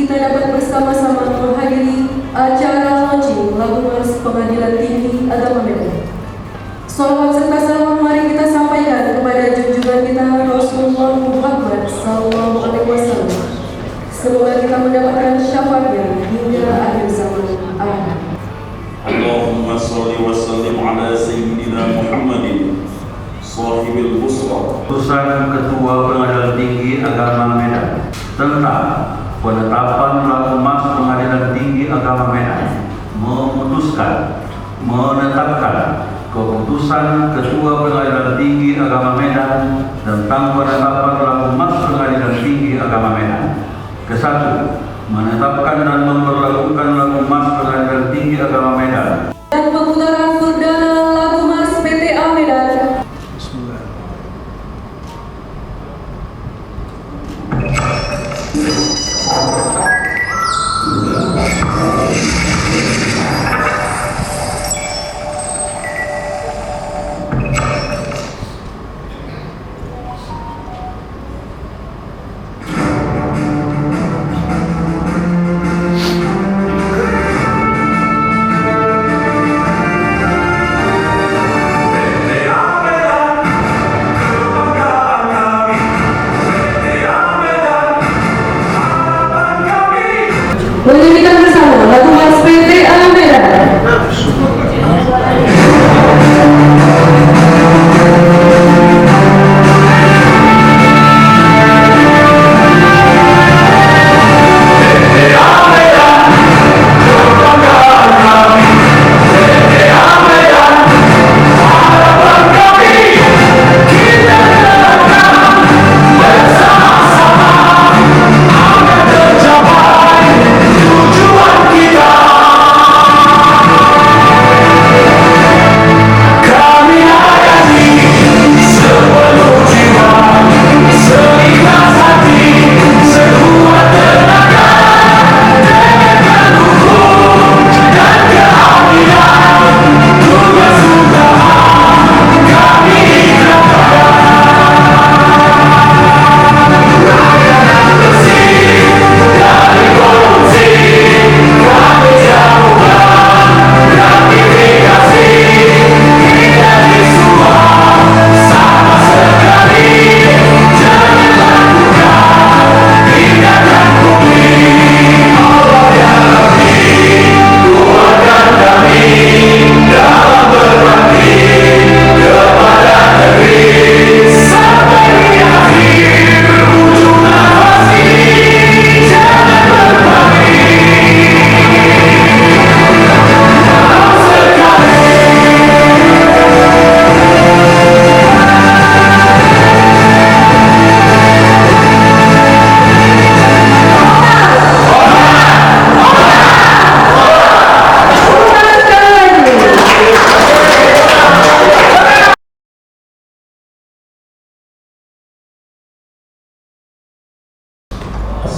kita dapat bersama-sama menghadiri acara launching lagu Mars Pengadilan Tinggi Agama Medan. Salawat serta salam mari kita sampaikan kepada junjungan kita Rasulullah Muhammad SAW. Semoga kita mendapatkan syafaatnya hingga akhir zaman. Amin. Allahumma sholli wa sallim ala sayyidina Muhammadin sahibil busra. Keputusan Ketua Pengadilan Tinggi Agama Medan tentang penetapan lagu Mas Pengadilan Tinggi Agama Medan memutuskan menetapkan keputusan Ketua Pengadilan Tinggi Agama Medan tentang penetapan lagu Mas Pengadilan Tinggi Agama Medan. Kesatu, menetapkan dan memperlakukan lagu Mas Pengadilan Tinggi Agama Medan. Dan pemutaran perdana lagu Mars PTA Medan. Menyanyikan bersama lagu Mars PTA Medan.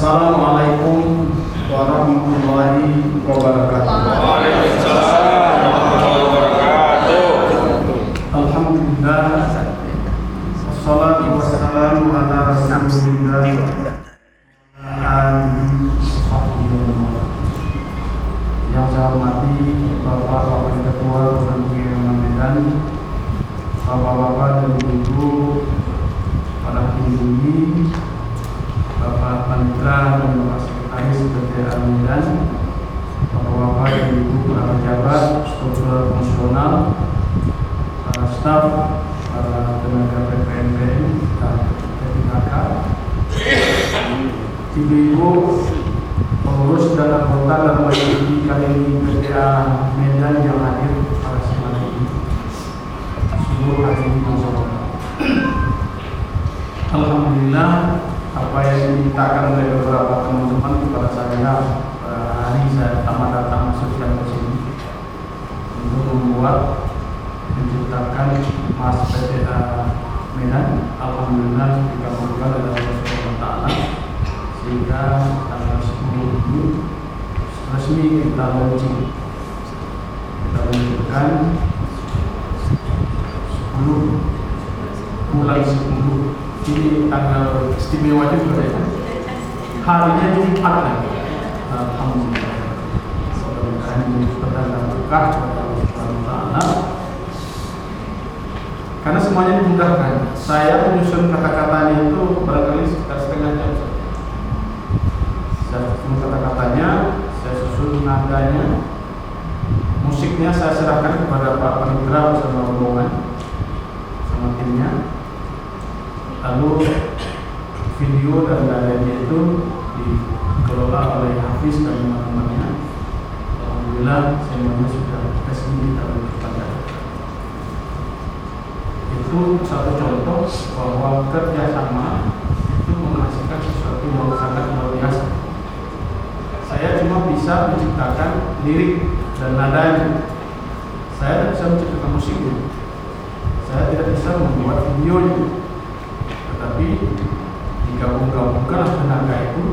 Assalamualaikum warahmatullahi wabarakatuh. Alhamdulillah, wassalatu wassalamu ala rasulillah. Yang saya hormati Bapak Wakil Ketua Pengadilan Medan, Bapak-bapak dan ibu, para hadirin, Bapak Panitra dan Bapak Sekretaris PTA Medan, Bapak-bapak dan ibu para pejabat, struktural fungsional, para staf, para tenaga PPNBM dan P3K, ibu-ibu, pengurus dan anggota dalam majelis kali ini PTA Medan yang hadir pada siang ini, seluruh hadirin yang saya hormati. Alhamdulillah, apa yang dimintakan oleh beberapa teman-teman kepada saya hari saya pertama datang masuk ke sini untuk membuat menciptakan Mas PTA Medan. Alhamdulillah dikabulkan oleh Allah Subhanahu wa Ta'ala, sehingga tanggal 10 ini resmi kita launching. Kita luncurkan 10 bulan 10. Ini tanggal istimewa juga ya. Harinya Jumat lagi. Alhamdulillah. Mudah-mudahan ini petanda berkah kepada Allah Subhanahu wa taala. Karena semuanya dimudahkan. Saya menyusun kata-katanya itu barangkali sekitar setengah jam. Saya susun kata-katanya, saya susun nadanya, musiknya saya serahkan kepada Pak Panitra bersama rombongan, sama timnya. Lalu video dan lainnya itu dikelola oleh Hafiz dan teman-temannya. Alhamdulillah semuanya sudah resmi kita kepada. Itu satu contoh bahwa kerjasama itu menghasilkan sesuatu yang sangat luar biasa. Saya cuma bisa menciptakan lirik dan nadanya. Saya tidak bisa menciptakan musiknya. Saya tidak bisa membuat videonya. Tetapi digabung-gabungkan tenaga itu.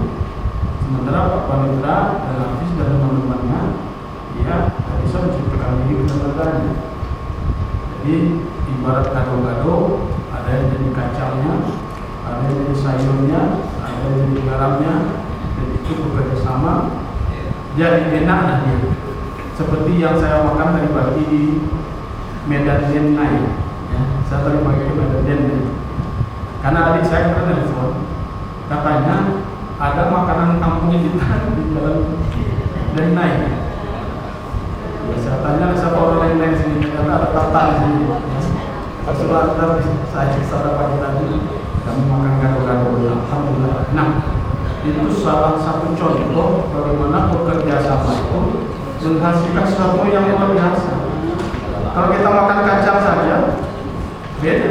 Sementara Pak Panitra dan Hafiz dan teman-temannya dia tidak bisa menciptakan lirik dan nadanya. Jadi ibarat gado-gado, ada yang jadi kacangnya, ada yang jadi sayurnya, ada yang jadi garamnya. Dan itu bekerja sama jadi enak nanti. Seperti yang saya makan tadi pagi di Medan Denai, ya, saya tadi pagi di Medan Denai. Karena adik saya pernah telepon, katanya ada makanan kampung kita di jalan Denai. Ya, saya tanya siapa orang lain sini, ternyata ada tata di sini. Setelah saya pada pagi tadi kami makan gado-gado, alhamdulillah. Nah, itu salah satu contoh bagaimana bekerja sama itu menghasilkan sesuatu yang luar biasa. Kalau kita makan kacang saja beda,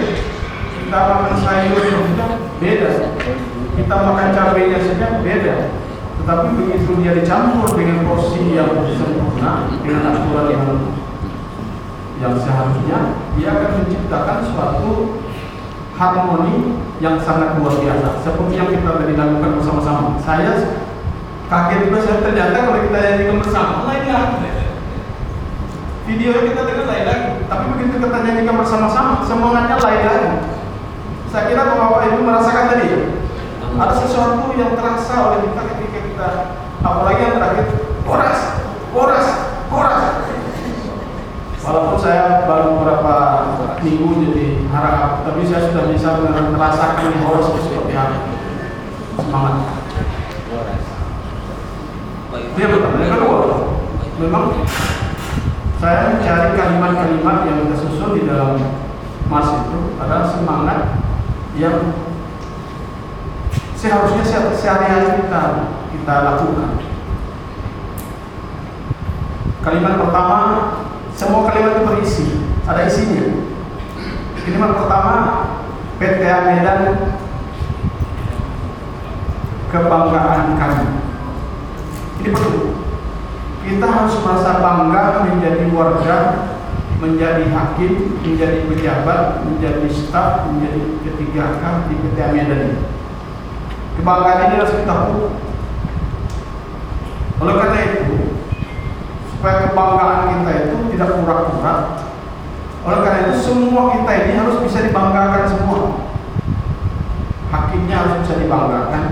kita makan sayur saja beda, kita makan cabenya saja beda. Tetapi begitu dia dicampur dengan porsi yang sempurna, dengan aturan yang seharusnya, dia akan menciptakan suatu harmoni yang sangat luar biasa. Seperti yang kita tadi lakukan bersama-sama. Saya kaget juga, saya ternyata kalau kita nyanyikan bersama lain lagi. Video kita dengar lain lagi, tapi begitu kita nyanyikan bersama-sama, semangatnya lain lagi. Saya kira Bapak Ibu merasakan tadi, ada sesuatu yang terasa oleh kita ketika kita, apalagi yang terakhir, koras. Walaupun saya baru beberapa minggu jadi harap, tapi saya sudah bisa merasakan horas seperti apa. Semangat. Dia betul. Yang kedua, memang saya mencari kalimat-kalimat yang kita susun di dalam mas itu adalah semangat yang seharusnya sehari-hari kita lakukan. Kalimat pertama, semua kalimat itu berisi, ada isinya. Kalimat pertama, PTA Medan kebanggaan kami. Ini betul. Kita harus merasa bangga menjadi warga, menjadi hakim, menjadi pejabat, menjadi staf, menjadi ketiga K di PTA Medan ini. Kebanggaan ini harus kita pupuk. Oleh karena itu, supaya kebanggaan kita itu tidak pura-pura, oleh karena itu semua kita ini harus bisa dibanggakan semua. Hakimnya harus bisa dibanggakan,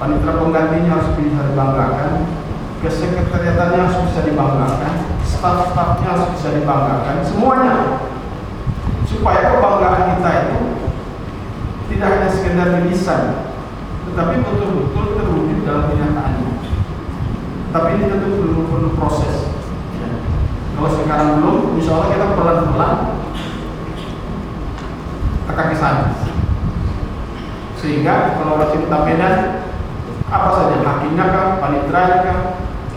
panitera penggantinya harus bisa dibanggakan, kesekretariatannya harus bisa dibanggakan, staf-stafnya harus bisa dibanggakan, semuanya. Supaya kebanggaan kita itu tidak hanya sekedar di lisan, tetapi betul-betul terwujud dalam kenyataannya. Tapi ini tentu perlu proses. Ya. Kalau sekarang belum, insya Allah kita pelan-pelan tekan ke sana. Sehingga kalau cinta Medan, apa saja hakimnya kah, panitranya kah,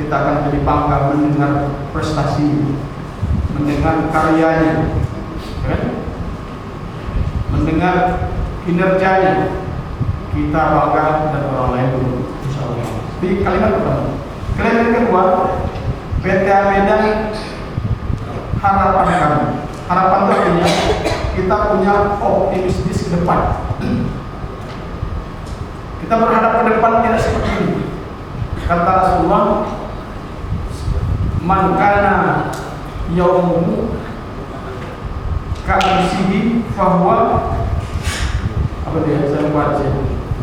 kita akan jadi bangga mendengar prestasi, mendengar karyanya, ya? Mendengar kinerjanya. Kita bangga dan orang lain dulu, insya Allah. Di kalimat pertama. Kalimat kedua, PTA Medan harapan kami. Harapan itu artinya kita punya optimistis ke depan. Kita berhadap ke depan tidak seperti ini. Kata Rasulullah, man kana yaumuhu ka'amsihi fahuwa, apa dia, saya baca.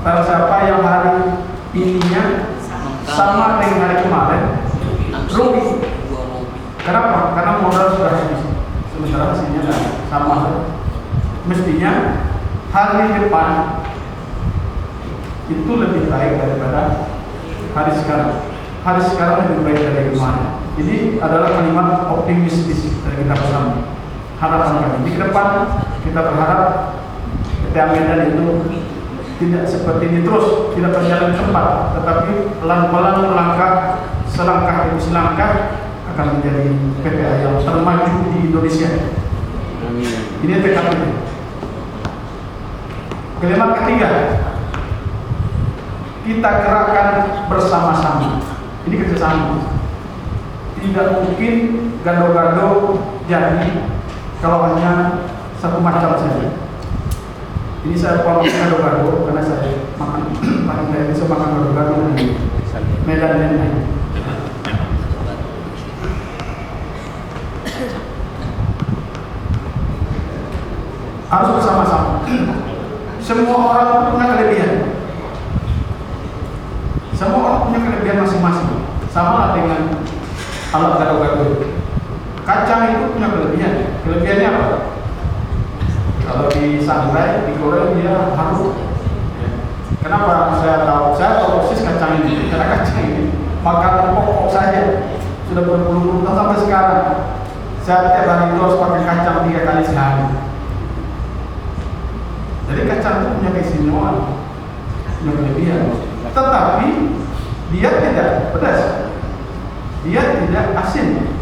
Barang siapa yang hari ininya sama dengan hari kemarin rugi. Kenapa? Karena modal sudah habis, sementara hasilnya sama. Mestinya hari depan itu lebih baik daripada hari sekarang. Hari sekarang lebih baik dari kemarin. Ini adalah kalimat optimistis dari kita bersama. Harapan kami di depan, kita berharap PT Medan itu tidak seperti ini terus, tidak berjalan cepat, tetapi pelan-pelan melangkah, selangkah demi selangkah akan menjadi PPA yang termaju di Indonesia. Ini tekad kita. Kalimat ketiga, kita gerakkan bersama-sama. Ini kerjasama. Tidak mungkin gado-gado jadi kalau hanya satu macam saja. Ini saya kalau gado-gado karena saya makan paling tidak bisa makan gado-gado di Medan dan lain. Harus bersama-sama. Semua orang punya kelebihan. Semua orang punya kelebihan masing-masing. Sama lah dengan alat gado-gado. Kacang itu punya kelebihan. Kelebihannya apa? Kalau di sangrai, digoreng dia harum. Kenapa saya tahu? Saya tahu persis kacang ini. Karena kacang ini makanan pokok saya sudah berpuluh-puluh tahun sampai sekarang. Saya tiap hari itu harus pakai kacang 3 kali sehari. Jadi kacang itu punya keistimewaan, punya kelebihan. Tetapi dia tidak pedas, dia tidak asin,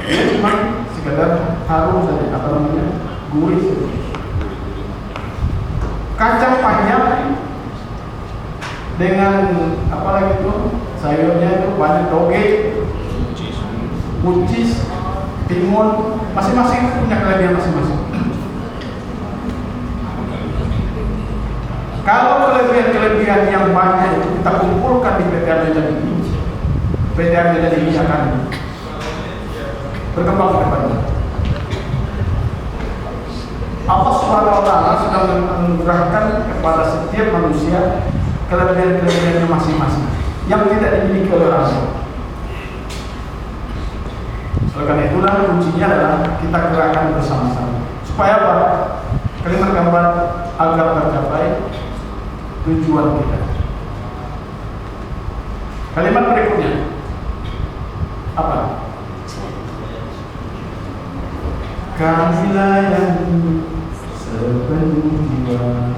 dia cuma sekedar harum saja, apa namanya, gurih. Kacang panjang dengan apa lagi itu sayurnya itu banyak toge, buncis, timun, masing-masing punya kelebihan masing-masing. Kalau kelebihan-kelebihan yang banyak itu kita kumpulkan di PT Medan ini, PT Medan ini akan berkembang ke depannya. Allah Subhanahu wa Ta'ala sudah menganugerahkan kepada setiap manusia kelebihan-kelebihannya masing-masing yang tidak dimiliki oleh orang lain. Oleh karena itulah kuncinya adalah kita gerakan bersama-sama. Supaya apa? Kalimat gambar agar tercapai tujuan kita. Kalimat berikutnya apa? Kamilah yang sepenuh jiwa.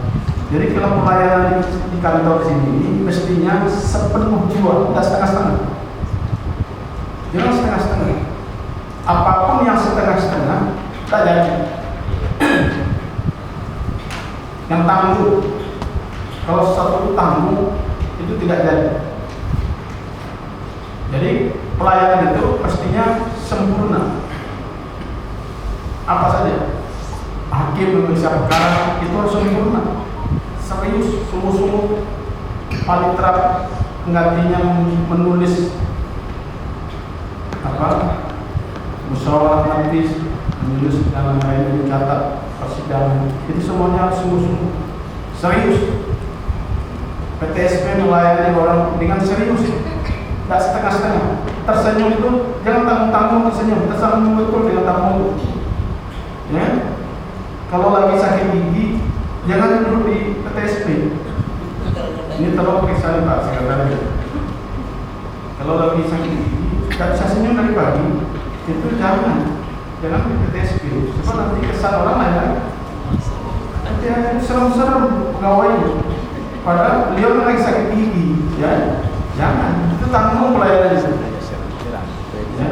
Jadi kalau pelayanan di kantor sini ini mestinya sepenuh jiwa, tidak setengah-setengah. Jangan setengah-setengah. Apapun yang setengah-setengah tak jadi. Yang tangguh, kalau satu tangguh itu tidak jadi. Jadi pelayanan itu pastinya sempurna. Apa saja? Hakim memeriksa perkara itu harus sempurna, serius, sungguh-sungguh. Panitra penggantinya menulis apa? Musyawarah nanti menulis dan lain-lain, mencatat persidangan. Itu semuanya harus sungguh-sungguh, serius. PTSP melayani orang dengan serius, tidak setengah-setengah. Tersenyum itu jangan tanggung-tanggung tersenyum, tersenyum betul dengan tanggung. Ya, kalau lagi sakit gigi jangan duduk di PTSP. Ini tolong periksa Pak Sekretaris. Kalau lagi sakit gigi tidak bisa senyum dari pagi, itu jangan di PTSP. Sebab nanti kesan orang lain. Nanti ada serem-serem pegawai. Padahal beliau lagi sakit gigi, ya jangan. Itu tanggung pelayanan itu. Ya.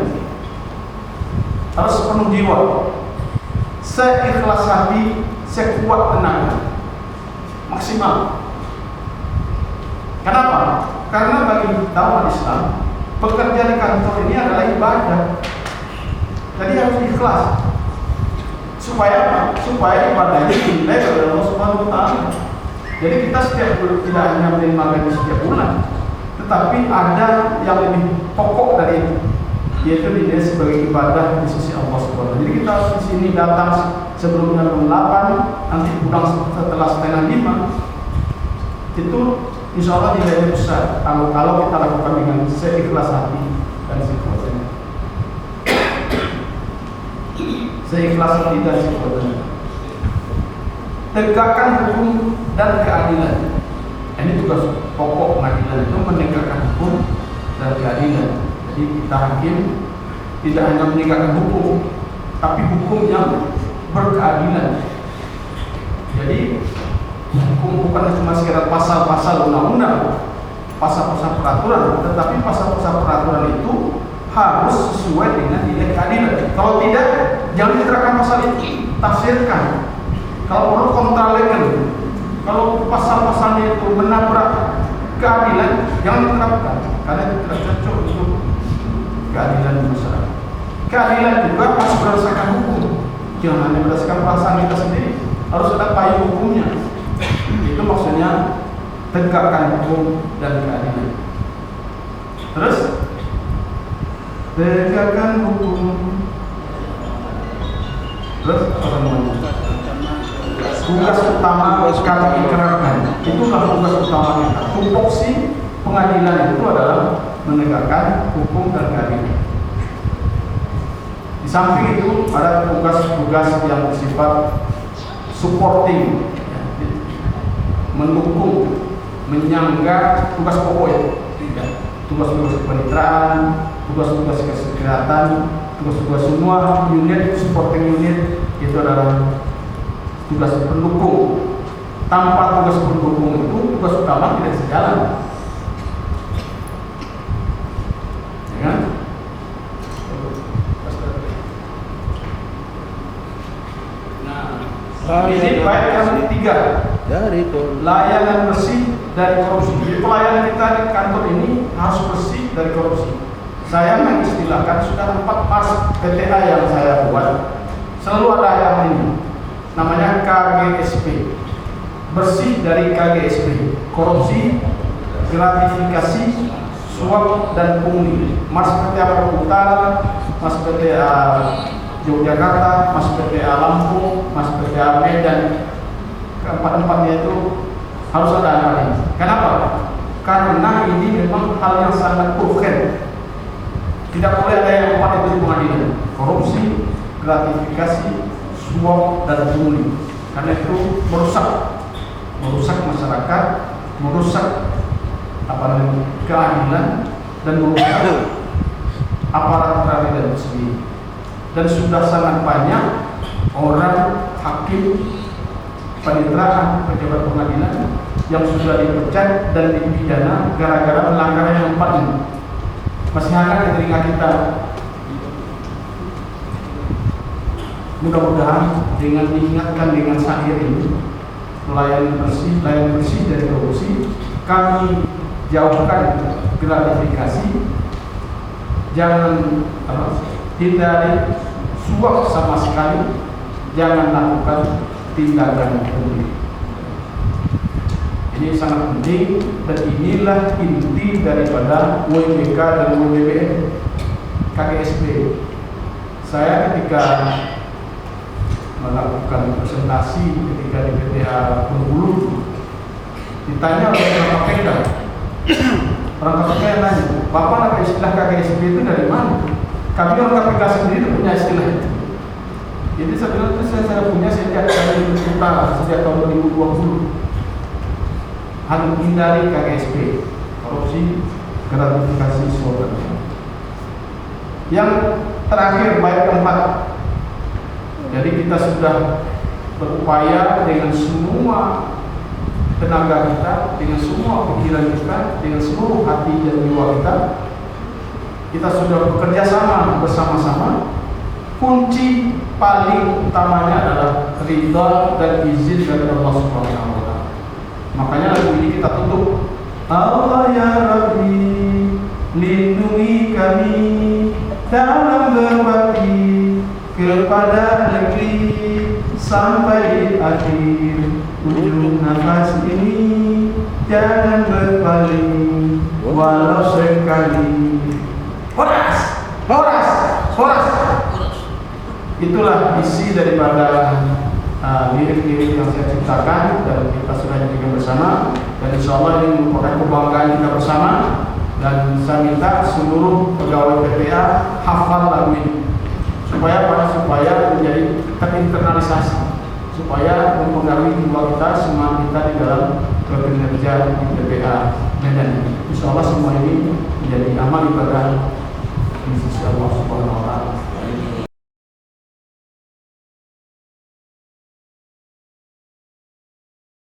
Harus penuh jiwa, seikhlas hati, sekuat tenaga, maksimal. Kenapa? Karena bagi dakwah Islam, bekerja di kantor ini adalah ibadah. Jadi harus ikhlas. Supaya apa? Supaya ibadahnya dinilai oleh Allah Subhanahu wa Ta'ala. Jadi kita tidak hanya menerima gaji setiap bulan, tetapi ada yang lebih pokok dari itu, yaitu dinilai sebagai ibadah di sisi Allah Subhanahu wa Ta'ala. Jadi kita di sini datang sebelum jam 8, nanti pulang setelah setengah 5, itu insya Allah nilainya besar kalau kita lakukan dengan seikhlas hati dan seikhlasnya. Seikhlas hati dan seikhlasnya. Tegakkan hukum dan keadilan. Ini tugas pokok pengadilan itu, menegakkan hukum dan keadilan. Jadi kita hakim tidak hanya menegakkan hukum, tapi hukum yang berkeadilan. Jadi hukum bukan cuma sekedar pasal-pasal undang-undang, pasal-pasal peraturan, tetapi pasal-pasal peraturan itu harus sesuai dengan nilai keadilan. Kalau tidak, jangan diterapkan pasal itu, tafsirkan. Kalau perlu kontra legal, kalau pasal-pasalnya itu menabrak keadilan, jangan diterapkan, karena itu tidak cocok untuk keadilan masyarakat. Keadilan juga harus berdasarkan hukum, jangan hanya berdasarkan perasaan kita sendiri, harus ada payung hukumnya. Itu maksudnya tegakkan hukum dan keadilan. Terus tegakkan hukum. Terus apa namanya? Tugas utama kami kerahkan, itulah tugas utama kita. Tupoksi pengadilan itu adalah menegakkan hukum dan keadilan. Di samping itu ada tugas-tugas yang bersifat supporting, mendukung, menyangga tugas pokok ya. Tugas-tugas kepaniteraan, tugas-tugas kesehatan, tugas-tugas semua unit, supporting unit itu adalah tugas pendukung. Tanpa tugas pendukung itu tugas utama tidak bisa jalan, ya kan? Nah, ini baik yang ketiga, layanan bersih dari korupsi. Jadi pelayanan kita di kantor ini harus bersih dari korupsi. Saya mengistilahkan sudah 4 pas PTA yang saya buat selalu ada yang ini, namanya KGSP, bersih dari KGSP, korupsi, gratifikasi, suap dan pungli. Mas PTA Utara, Mas PTA Yogyakarta, Mas PTA Lampung, Mas PTA Medan, keempat-empatnya itu harus ada hal ini. Kenapa? Karena ini memang hal yang sangat urgen. Tidak boleh ada yang 4 itu di pengadilan: korupsi, gratifikasi, suap dan pungli. Karena itu merusak masyarakat, merusak keadilan dan merusak aparat peradilan itu sendiri. Dan sudah sangat banyak orang hakim, paniteraan, pejabat pengadilan yang sudah dipecat dan dipidana gara-gara melanggar yang 4 ini. Masih hangat di telinga kita. Mudah-mudahan dengan diingatkan dengan syair ini, layanan bersih dari korupsi, kami jauhkan gratifikasi, jangan hindari suap sama sekali, jangan lakukan tindakan pungli. Ini sangat penting dan inilah inti daripada WBK dan WBBN KGSP. Saya ketika melakukan presentasi ketika di PTA Bengkulu ditanya oleh orang KPK. Orang KPK yang nanya, Bapak ada istilah KGSP itu dari mana? Kami orang KPK sendiri punya istilah itu. Jadi sebenarnya saya punya sejak tahun 2020. Hal hindari KGSP, korupsi, gratifikasi, suap. Yang terakhir, baik keempat. Jadi kita sudah berupaya dengan semua tenaga kita, dengan semua pikiran kita, dengan seluruh hati dan jiwa kita. Kita sudah bekerja sama bersama-sama. Kunci paling utamanya adalah ridha dan izin dari Allah Subhanahu wa Ta'ala. Makanya lagu ini kita tutup. Allah ya Rabbi, lindungi kami dalam berbakti kepada negeri sampai akhir ujung nafas ini. Jangan berpaling walau sekali. Horas. Itulah isi daripada lirik-lirik yang saya ciptakan dan kita sudah nyanyikan bersama, dan insya Allah ini merupakan kebanggaan kita bersama. Dan saya minta seluruh pegawai PPA hafal lagu ini supaya menjadi terinternalisasi, supaya mempengaruhi jiwa kita, semangat kita di dalam bekerja di PPA. Dan insya Allah semua ini menjadi amal ibadah di sisi Allah Subhanahu wa Ta'ala.